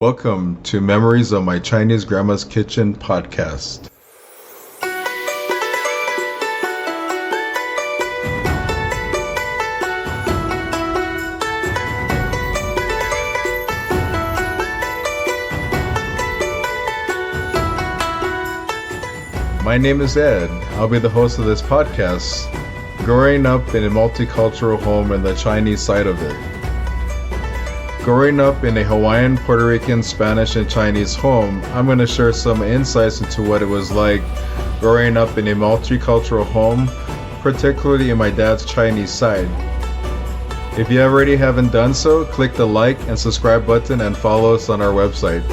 Welcome to Memories of My Chinese Grandma's Kitchen podcast. My name is Ed. I'll be the host of this podcast, growing up in a multicultural home and the Chinese side of it. Growing up in a Hawaiian, Puerto Rican, Spanish, and Chinese home, I'm going to share some insights into what it was like growing up in a multicultural home, particularly in my dad's Chinese side. If you already haven't done so, click the like and subscribe button and follow us on our website.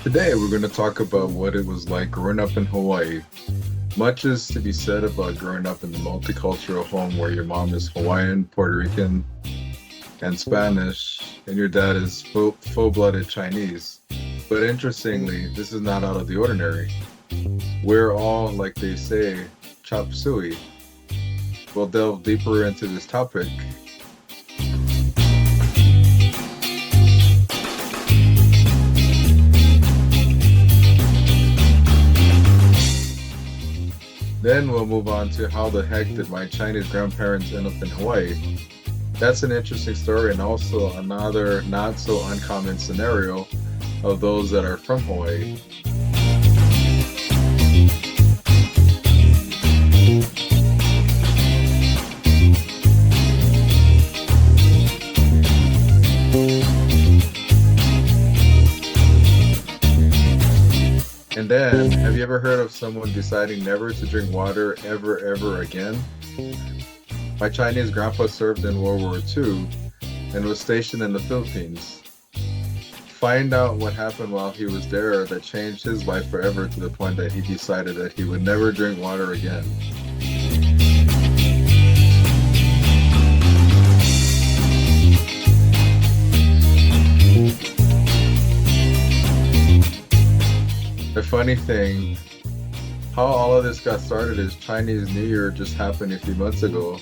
Today we're going to talk about what it was like growing up in Hawaii. Much is to be said about growing up in the multicultural home where your mom is Hawaiian, Puerto Rican, and Spanish, and your dad is full-blooded Chinese. But interestingly, this is not out of the ordinary. We're all, like they say, chop suey. We'll delve deeper into this topic. Then we'll move on to how the heck did my Chinese grandparents end up in Hawaii. That's an interesting story and also another not so uncommon scenario of those that are from Hawaii. And then, have you ever heard of someone deciding never to drink water ever again? My Chinese grandpa served in World War II and was stationed in the Philippines. Find out what happened while he was there that changed his life forever to the point that he decided that he would never drink water again. The funny thing, how all of this got started is Chinese New Year just happened a few months ago,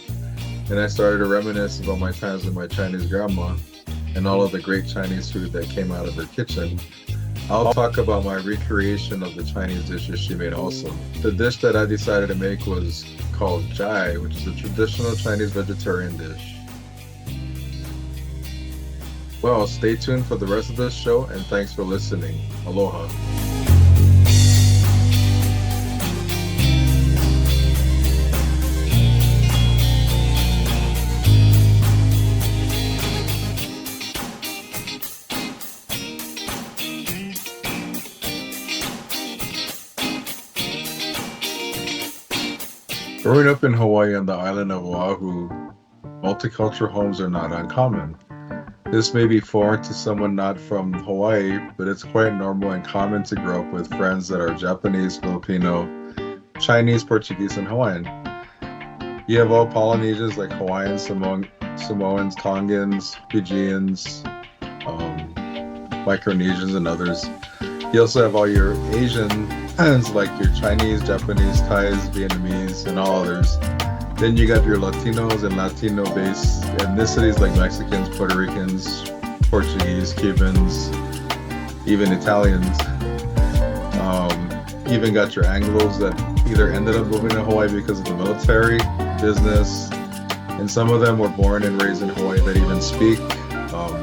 and I started to reminisce about my times with my Chinese grandma and all of the great Chinese food that came out of her kitchen. I'll talk about my recreation of the Chinese dishes she made also. The dish that I decided to make was called jai, which is a traditional Chinese vegetarian dish. Well, stay tuned for the rest of this show, and thanks for listening. Aloha. Growing up in Hawaii on the island of Oahu, multicultural homes are not uncommon. This may be foreign to someone not from Hawaii, but it's quite normal and common to grow up with friends that are Japanese, Filipino, Chinese, Portuguese, and Hawaiian. You have all Polynesians like Hawaiians, Samoans, Tongans, Fijians, Micronesians, and others. You also have all your Asians like your Chinese, Japanese, Thais, Vietnamese, and all others. Then you got your Latinos and Latino-based ethnicities like Mexicans, Puerto Ricans, Portuguese, Cubans, even Italians. Even got your Anglos that either ended up moving to Hawaii because of the military, business, and some of them were born and raised in Hawaii that even speak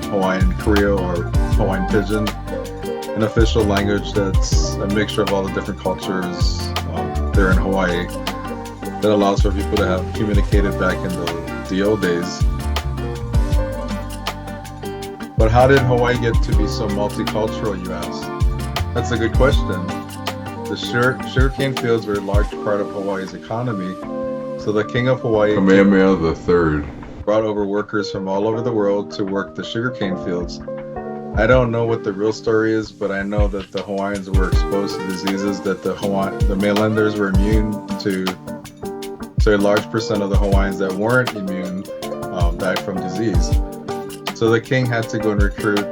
Hawaiian Creole or Hawaiian Pidgin, an official language that's a mixture of all the different cultures there in Hawaii that allows for people to have communicated back in the old days. But how did Hawaii get to be so multicultural, you ask? That's a good question. The sugarcane fields were a large part of Hawaii's economy, so the king of Hawaii, Kamehameha III, brought over workers from all over the world to work the sugarcane fields. I don't know what the real story is, but I know that the Hawaiians were exposed to diseases that the mainlanders were immune to. So a large percent of the Hawaiians that weren't immune died from disease. So the king had to go and recruit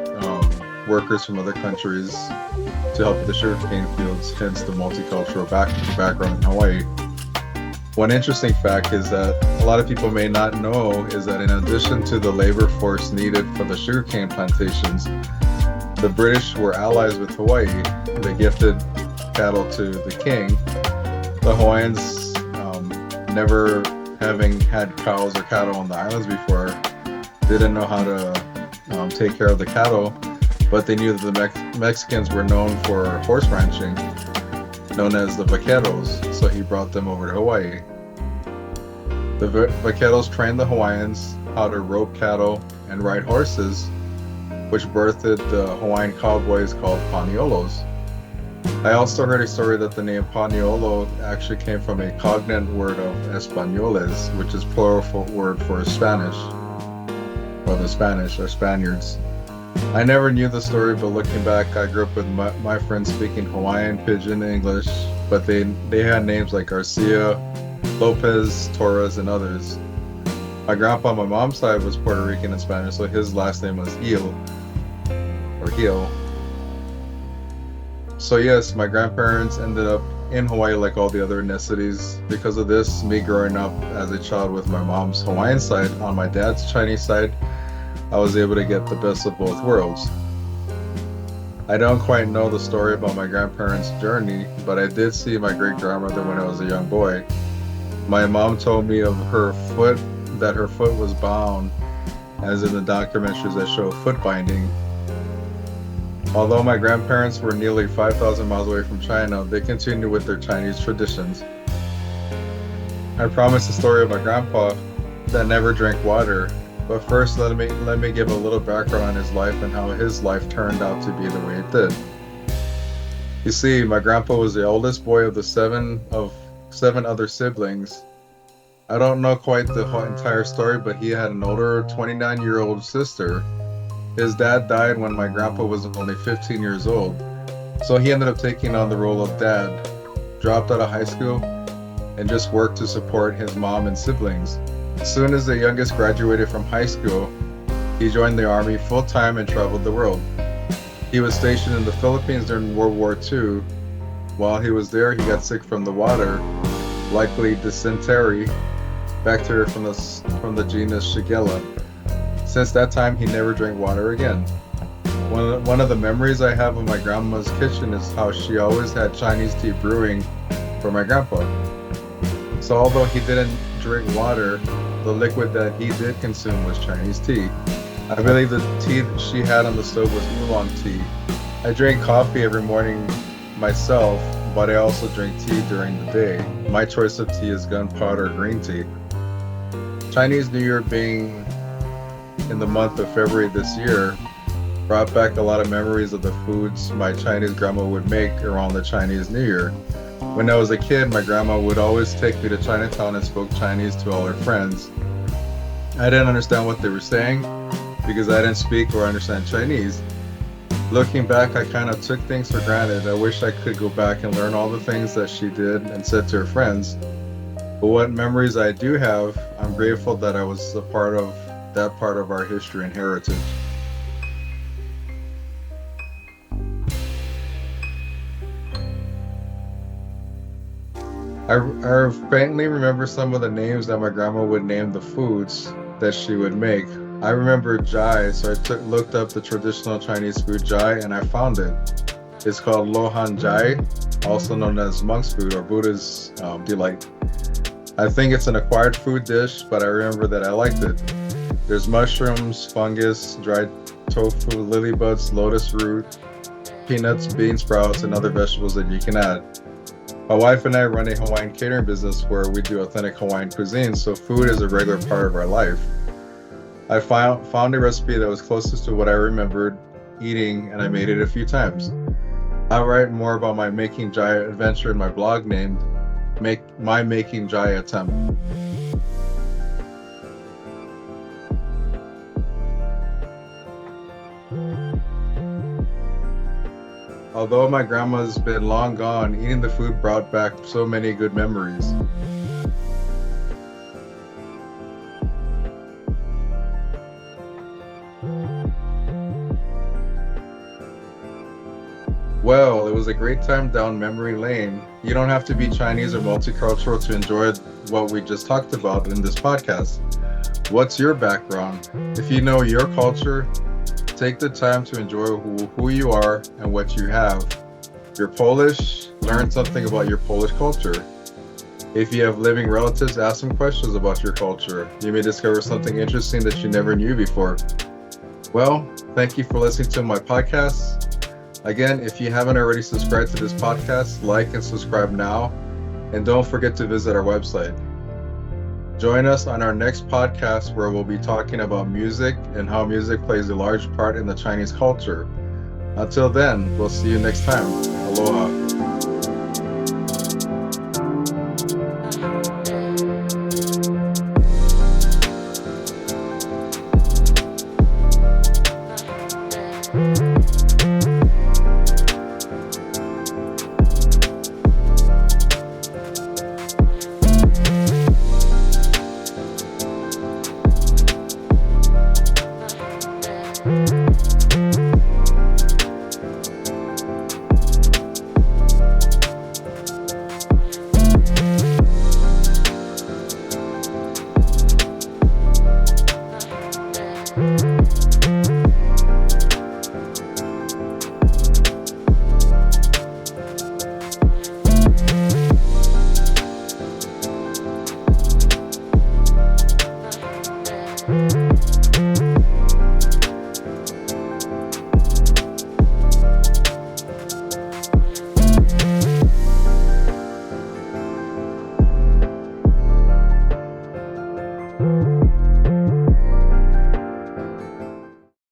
workers from other countries to help with the sugarcane fields, hence the multicultural background in Hawaii. One interesting fact is that a lot of people may not know is that in addition to the labor force needed for the sugarcane plantations, the British were allies with Hawaii. They gifted cattle to the king. The Hawaiians, never having had cows or cattle on the islands before, didn't know how to take care of the cattle, but they knew that the Mexicans were known for horse ranching, known as the vaqueros, so he brought them over to Hawaii. The vaqueros trained the Hawaiians how to rope cattle and ride horses, which birthed the Hawaiian cowboys called Paniolos. I also heard a story that the name Paniolo actually came from a cognate word of Españoles, which is plural word for Spanish, or the Spanish, or Spaniards. I never knew the story, but looking back, I grew up with my friends speaking Hawaiian, Pidgin, English, but they had names like Garcia, Lopez, Torres, and others. My grandpa on my mom's side was Puerto Rican and Spanish, so his last name was Gil. So yes, my grandparents ended up in Hawaii like all the other ethnicities. Because of this, me growing up as a child with my mom's Hawaiian side, on my dad's Chinese side, I was able to get the best of both worlds. I don't quite know the story about my grandparents' journey, but I did see my great-grandmother when I was a young boy. My mom told me of that her foot was bound, as in the documentaries that show foot binding. Although my grandparents were nearly 5,000 miles away from China, they continued with their Chinese traditions. I promised a story of my grandpa that never drank water, but first let me give a little background on his life and how his life turned out to be the way it did. You see, my grandpa was the oldest boy of the seven other siblings. I don't know quite the whole entire story, but he had an older 29-year-old sister. His dad died when my grandpa was only 15 years old, so he ended up taking on the role of dad, dropped out of high school, and just worked to support his mom and siblings. As soon as the youngest graduated from high school, he joined the army full-time and traveled the world. He was stationed in the Philippines during World War II. While he was there, he got sick from the water, likely dysentery, bacteria from the genus Shigella. Since that time, he never drank water again. One of the memories I have of my grandma's kitchen is how she always had Chinese tea brewing for my grandpa. So although he didn't drink water, the liquid that he did consume was Chinese tea. I believe the tea that she had on the stove was oolong tea. I drink coffee every morning myself, but I also drink tea during the day. My choice of tea is gunpowder green tea. Chinese New Year being in the month of February this year brought back a lot of memories of the foods my Chinese grandma would make around the Chinese New Year. When I was a kid, my grandma would always take me to Chinatown and spoke Chinese to all her friends. I didn't understand what they were saying because I didn't speak or understand Chinese. Looking back, I kind of took things for granted. I wish I could go back and learn all the things that she did and said to her friends. But what memories I do have, I'm grateful that I was a part of that part of our history and heritage. I faintly remember some of the names that my grandma would name the foods that she would make. I remember jai, so I looked up the traditional Chinese food jai and I found it. It's called Lohan Jai, also known as monk's food or Buddha's delight. I think it's an acquired food dish, but I remember that I liked it. There's mushrooms, fungus, dried tofu, lily buds, lotus root, peanuts, bean sprouts, and other vegetables that you can add. My wife and I run a Hawaiian catering business where we do authentic Hawaiian cuisine, so food is a regular part of our life. I found a recipe that was closest to what I remembered eating, and I made it a few times. I'll write more about my making jai adventure in my blog named My Making Jai Attempt. Although my grandma's been long gone, eating the food brought back so many good memories. Well, it was a great time down memory lane. You don't have to be Chinese or multicultural to enjoy what we just talked about in this podcast. What's your background? If you know your culture, take the time to enjoy who you are and what you have. If you're Polish, learn something about your Polish culture. If you have living relatives, ask them questions about your culture. You may discover something interesting that you never knew before. Well, thank you for listening to my podcast. Again, if you haven't already subscribed to this podcast, like and subscribe now. And don't forget to visit our website. Join us on our next podcast where we'll be talking about music and how music plays a large part in the Chinese culture. Until then, we'll see you next time. Aloha.